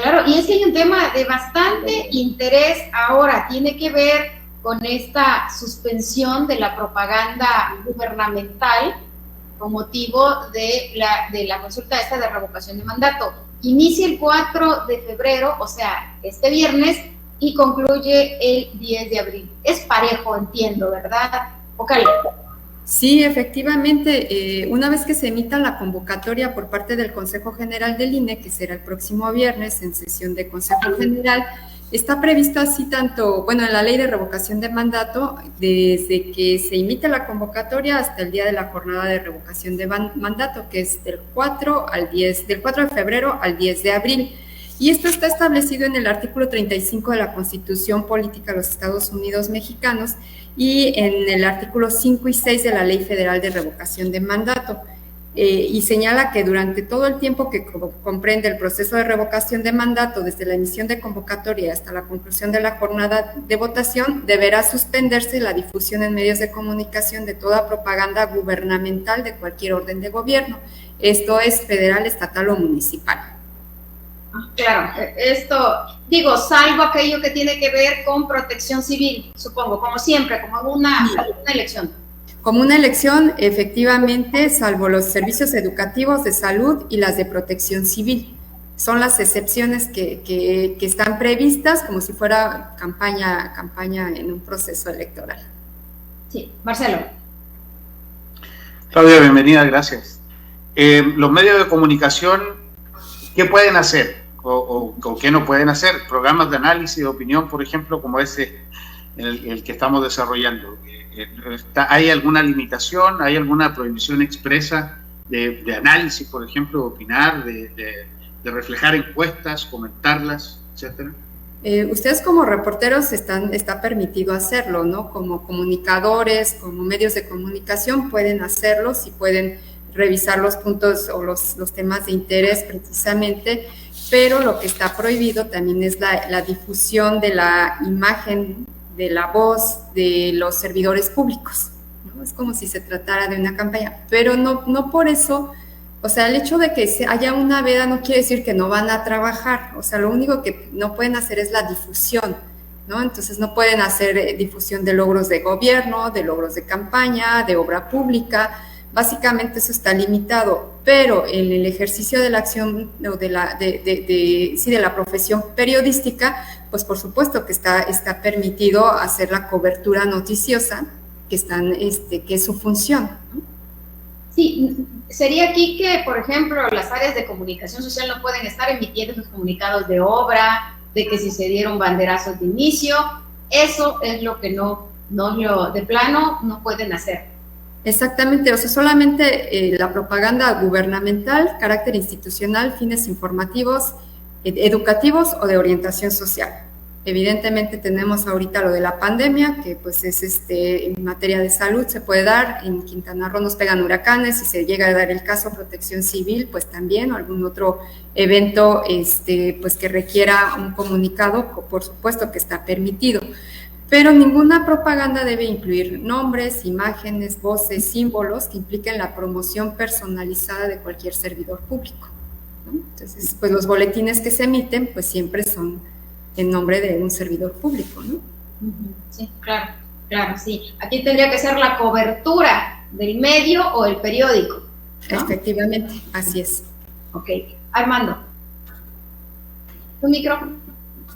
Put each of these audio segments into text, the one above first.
Claro, y es que hay un tema de bastante interés ahora, tiene que ver con esta suspensión de la propaganda gubernamental con motivo de la consulta esta de revocación de mandato. Inicia el 4 de febrero, o sea, este viernes, y concluye el 10 de abril. Es parejo, entiendo, ¿verdad? Ocali. Sí, efectivamente, una vez que se emita la convocatoria por parte del Consejo General del INE, que será el próximo viernes en sesión de Consejo General, está previsto así tanto, bueno, en la ley de revocación de mandato, desde que se emite la convocatoria hasta el día de la jornada de revocación de mandato, que es del 4 de febrero al 10 de abril. Y esto está establecido en el artículo 35 de la Constitución Política de los Estados Unidos Mexicanos y en el artículo 5 y 6 de la Ley Federal de Revocación de Mandato. Y señala que durante todo el tiempo que comprende el proceso de revocación de mandato, desde la emisión de convocatoria hasta la conclusión de la jornada de votación, deberá suspenderse la difusión en medios de comunicación de toda propaganda gubernamental de cualquier orden de gobierno. Esto es federal, estatal o municipal. Claro, esto, digo, salvo aquello que tiene que ver con protección civil, supongo, como siempre, como una elección. Como una elección, efectivamente, salvo los servicios educativos de salud y las de protección civil. Son las excepciones que están previstas como si fuera campaña en un proceso electoral. Sí, Marcelo. Claudia, bienvenida, gracias. Los medios de comunicación, ¿qué pueden hacer o qué no pueden hacer? Programas de análisis de opinión, por ejemplo, como ese, el que estamos desarrollando. ¿Hay alguna limitación? ¿Hay alguna prohibición expresa de análisis, por ejemplo, de opinar, de reflejar encuestas, comentarlas, etcétera? Ustedes como reporteros está permitido hacerlo, ¿no? Como comunicadores, como medios de comunicación pueden hacerlo, si pueden revisar los puntos o los temas de interés precisamente, pero lo que está prohibido también es la difusión de la imagen, de la voz de los servidores públicos, ¿no? Es como si se tratara de una campaña, pero no por eso, o sea, el hecho de que haya una veda no quiere decir que no van a trabajar, o sea, lo único que no pueden hacer es la difusión, ¿no? Entonces no pueden hacer difusión de logros de gobierno, de logros de campaña, de obra pública. Básicamente eso está limitado, pero en el ejercicio de la acción o de la profesión periodística, pues por supuesto que está permitido hacer la cobertura noticiosa, que es su función, ¿no? Sí, sería aquí que, por ejemplo, las áreas de comunicación social no pueden estar emitiendo sus comunicados de obra, de que si se dieron banderazos de inicio, eso es lo que de plano no pueden hacer. Exactamente, o sea, solamente la propaganda gubernamental, carácter institucional, fines informativos, educativos o de orientación social. Evidentemente tenemos ahorita lo de la pandemia, que pues es en materia de salud se puede dar, en Quintana Roo nos pegan huracanes, si se llega a dar el caso protección civil, pues también, o algún otro evento pues que requiera un comunicado, por supuesto que está permitido. Pero ninguna propaganda debe incluir nombres, imágenes, voces, símbolos que impliquen la promoción personalizada de cualquier servidor público, ¿no? Entonces, pues los boletines que se emiten, pues siempre son en nombre de un servidor público, ¿no? Sí, claro, sí. Aquí tendría que ser la cobertura del medio o el periódico, ¿no? Efectivamente, así es. Ok. Armando. ¿Un micrófono?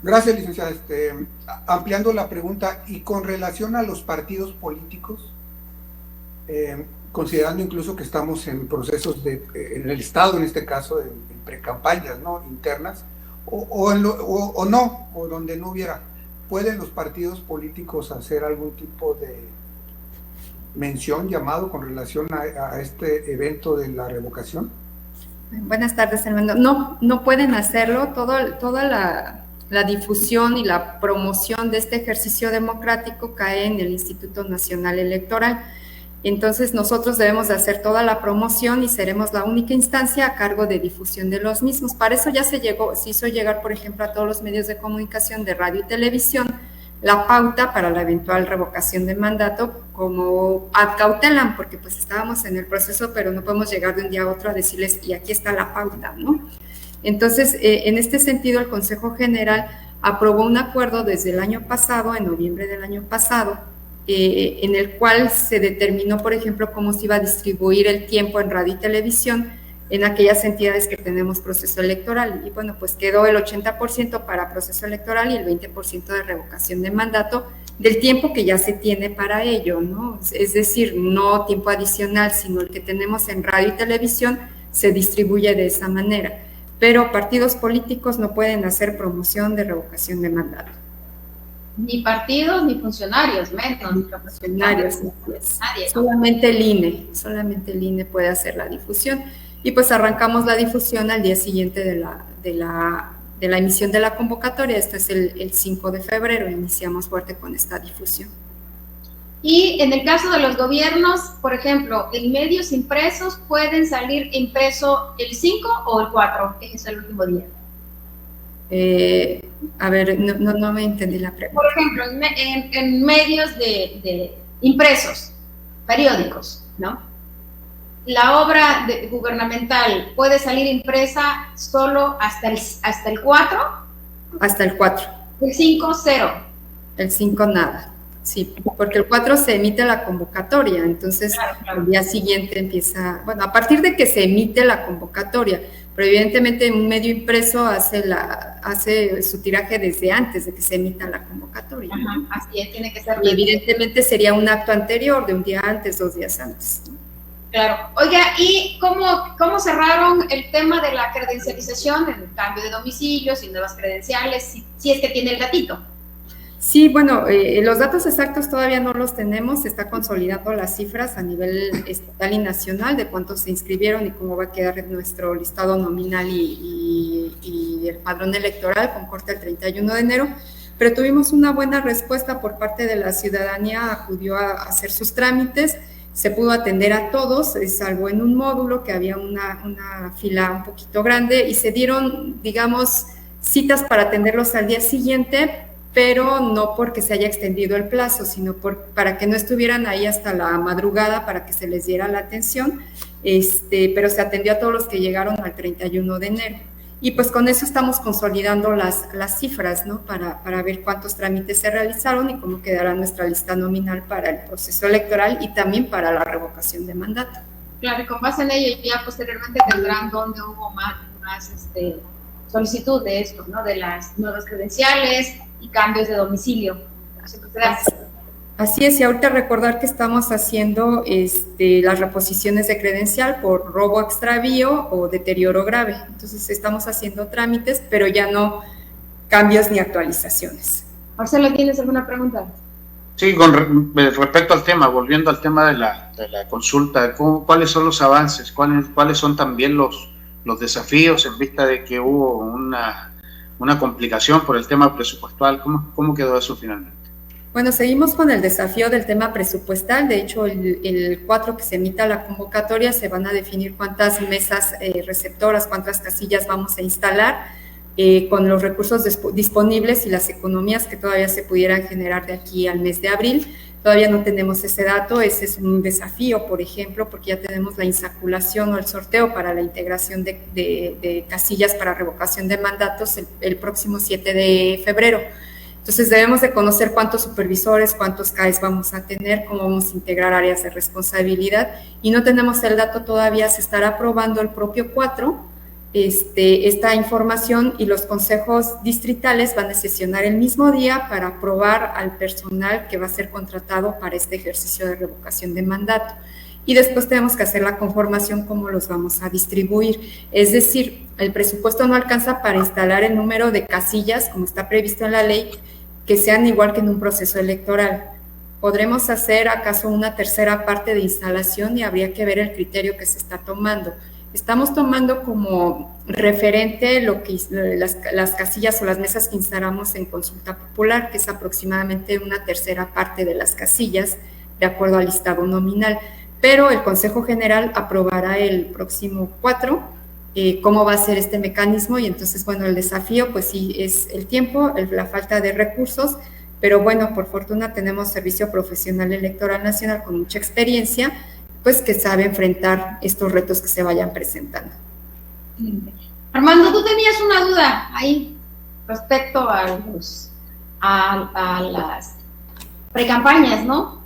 Gracias, licenciada. Ampliando la pregunta, y con relación a los partidos políticos, considerando incluso que estamos en procesos en el Estado, en este caso, en precampañas, ¿no?, internas, o donde no hubiera, ¿pueden los partidos políticos hacer algún tipo de mención, llamado con relación a este evento de la revocación? Buenas tardes, Armando. No pueden hacerlo. Toda la difusión y la promoción de este ejercicio democrático cae en el Instituto Nacional Electoral. Entonces nosotros debemos de hacer toda la promoción y seremos la única instancia a cargo de difusión de los mismos. Para eso ya se hizo llegar, por ejemplo, a todos los medios de comunicación de radio y televisión la pauta para la eventual revocación de mandato como ad cautelam, porque pues estábamos en el proceso, pero no podemos llegar de un día a otro a decirles, y aquí está la pauta, ¿no? Entonces, en este sentido, el Consejo General aprobó un acuerdo desde el año pasado, en noviembre del año pasado, en el cual se determinó, por ejemplo, cómo se iba a distribuir el tiempo en radio y televisión en aquellas entidades que tenemos proceso electoral. Y bueno, pues quedó el 80% para proceso electoral y el 20% de revocación de mandato del tiempo que ya se tiene para ello, ¿no? Es decir, no tiempo adicional, sino el que tenemos en radio y televisión se distribuye de esa manera. Pero partidos políticos no pueden hacer promoción de revocación de mandato. Ni partidos ni funcionarios, menos. Ni funcionarios, nadie. Solamente el INE puede hacer la difusión. Y pues arrancamos la difusión al día siguiente de la emisión de la convocatoria. Este es el 5 de febrero, iniciamos fuerte con esta difusión. Y en el caso de los gobiernos, por ejemplo, en medios impresos pueden salir impreso el 5 o el 4, que es el último día. A ver, no me entendí la pregunta. Por ejemplo, en medios de impresos, periódicos, ¿no? La obra gubernamental puede salir impresa solo hasta el 4. Hasta el 4. El 5, 0. El 5, nada. Sí, porque el 4 se emite la convocatoria, entonces claro. Al día siguiente empieza, bueno, a partir de que se emite la convocatoria, pero evidentemente un medio impreso hace su tiraje desde antes de que se emita la convocatoria. Ajá, así es, tiene que ser. Y evidentemente sería un acto anterior, de un día antes, 2 días antes, ¿no? Claro. Oiga, ¿y cómo cerraron el tema de la credencialización, el cambio de domicilios y nuevas credenciales, si es que tiene el datito? Sí, bueno, los datos exactos todavía no los tenemos, se está consolidando las cifras a nivel estatal y nacional de cuántos se inscribieron y cómo va a quedar nuestro listado nominal y el padrón electoral con corte el 31 de enero, pero tuvimos una buena respuesta por parte de la ciudadanía, acudió a hacer sus trámites, se pudo atender a todos, salvo en un módulo que había una fila un poquito grande y se dieron, digamos, citas para atenderlos al día siguiente, pero no porque se haya extendido el plazo, sino para que no estuvieran ahí hasta la madrugada para que se les diera la atención, pero se atendió a todos los que llegaron al 31 de enero. Y pues con eso estamos consolidando las cifras, ¿no? Para ver cuántos trámites se realizaron y cómo quedará nuestra lista nominal para el proceso electoral y también para la revocación de mandato. Claro, y con base en ello ya posteriormente tendrán donde hubo más solicitud de esto, ¿no? De las nuevas credenciales y cambios de domicilio. Gracias. Así es, y ahorita recordar que estamos haciendo las reposiciones de credencial por robo, extravío o deterioro grave. Entonces estamos haciendo trámites, pero ya no cambios ni actualizaciones. Marcelo, ¿tienes alguna pregunta? Sí, con respecto al tema, volviendo al tema de la consulta, ¿cuáles son los avances? ¿Cuáles son también los desafíos en vista de que hubo una complicación por el tema presupuestal? ¿Cómo quedó eso finalmente? Bueno, seguimos con el desafío del tema presupuestal. De hecho, el 4 que se emita la convocatoria se van a definir cuántas mesas receptoras, cuántas casillas vamos a instalar con los recursos disponibles y las economías que todavía se pudieran generar de aquí al mes de abril. Todavía no tenemos ese dato, ese es un desafío, por ejemplo, porque ya tenemos la insaculación o el sorteo para la integración de casillas para revocación de mandatos el próximo 7 de febrero. Entonces debemos de conocer cuántos supervisores, cuántos CAEs vamos a tener, cómo vamos a integrar áreas de responsabilidad y no tenemos el dato todavía, se estará aprobando el propio 4, esta información y los consejos distritales van a sesionar el mismo día para aprobar al personal que va a ser contratado para este ejercicio de revocación de mandato. Y después tenemos que hacer la conformación, cómo los vamos a distribuir. Es decir, el presupuesto no alcanza para instalar el número de casillas, como está previsto en la ley, que sean igual que en un proceso electoral. Podremos hacer acaso una tercera parte de instalación y habría que ver el criterio que se está tomando. Estamos tomando como referente las casillas o las mesas que instalamos en consulta popular, que es aproximadamente una tercera parte de las casillas, de acuerdo al listado nominal. Pero el Consejo General aprobará el próximo 4 cómo va a ser este mecanismo y entonces, bueno, el desafío pues sí es el tiempo, la falta de recursos, pero bueno, por fortuna tenemos Servicio Profesional Electoral Nacional con mucha experiencia, pues que sabe enfrentar estos retos que se vayan presentando. Armando, tú tenías una duda ahí respecto a las precampañas, ¿no?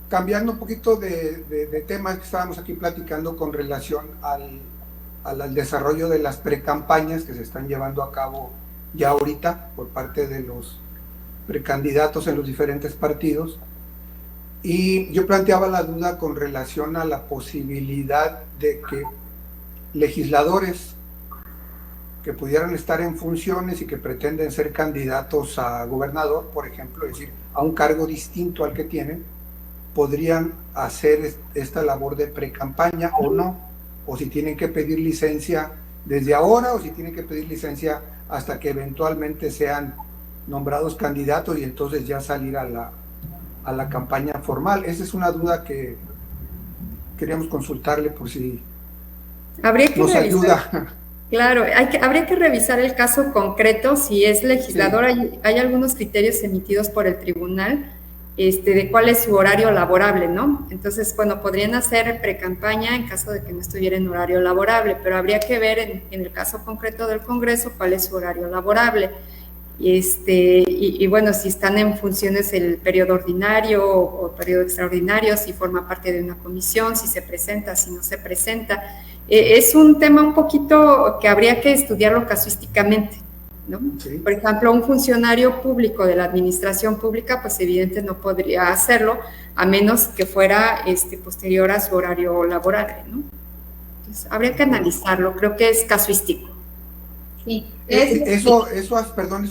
Cambiando un poquito de temas que estábamos aquí platicando con relación al desarrollo de las precampañas que se están llevando a cabo ya ahorita por parte de los precandidatos en los diferentes partidos. Y yo planteaba la duda con relación a la posibilidad de que legisladores que pudieran estar en funciones y que pretenden ser candidatos a gobernador, por ejemplo, es decir, a un cargo distinto al que tienen, podrían hacer esta labor de precampaña o no, o si tienen que pedir licencia desde ahora o si tienen que pedir licencia hasta que eventualmente sean nombrados candidatos y entonces ya salir a la campaña formal. Esa es una duda que queríamos consultarle por si habría que nos revisar. Ayuda. Claro, habría que revisar el caso concreto, si es legislador, sí. Hay algunos criterios emitidos por el tribunal de cuál es su horario laborable, ¿no? Entonces, bueno, podrían hacer precampaña en caso de que no estuviera en horario laborable, pero habría que ver en el caso concreto del Congreso cuál es su horario laborable. Y bueno, si están en funciones el periodo ordinario o periodo extraordinario, si forma parte de una comisión, si se presenta, si no se presenta. Es un tema un poquito que habría que estudiarlo casuísticamente, ¿no? Sí. Por ejemplo, un funcionario público de la administración pública, pues evidente no podría hacerlo, a menos que fuera posterior a su horario laboral, ¿no? Entonces, habría que analizarlo, creo que es casuístico. Sí. Eso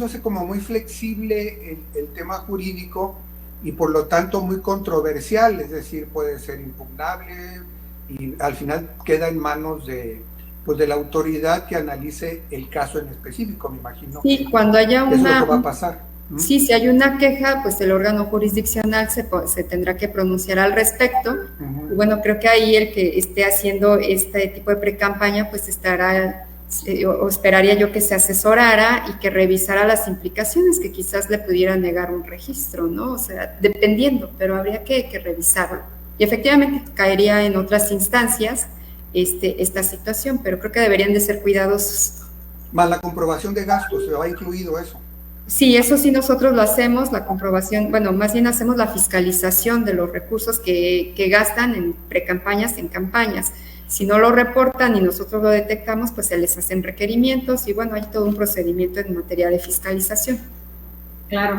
hace como muy flexible el tema jurídico y por lo tanto muy controversial, es decir, puede ser impugnable y al final queda en manos de la autoridad que analice el caso en específico, me imagino. Sí, cuando haya una... Eso es lo que va a pasar. Sí, si hay una queja, pues el órgano jurisdiccional se tendrá que pronunciar al respecto. Y bueno, creo que ahí el que esté haciendo este tipo de precampaña, pues estará... o esperaría yo que se asesorara y que revisara las implicaciones, que quizás le pudiera negar un registro, ¿no? O sea, dependiendo, pero habría que revisarlo. Y efectivamente caería en otras instancias esta situación, pero creo que deberían de ser cuidadosos. Más la comprobación de gastos, ¿se va incluido eso? Sí, eso sí nosotros lo hacemos, la comprobación, bueno, más bien hacemos la fiscalización de los recursos que gastan en precampañas, en campañas. Si no lo reportan y nosotros lo detectamos, pues se les hacen requerimientos y bueno, hay todo un procedimiento en materia de fiscalización. Claro.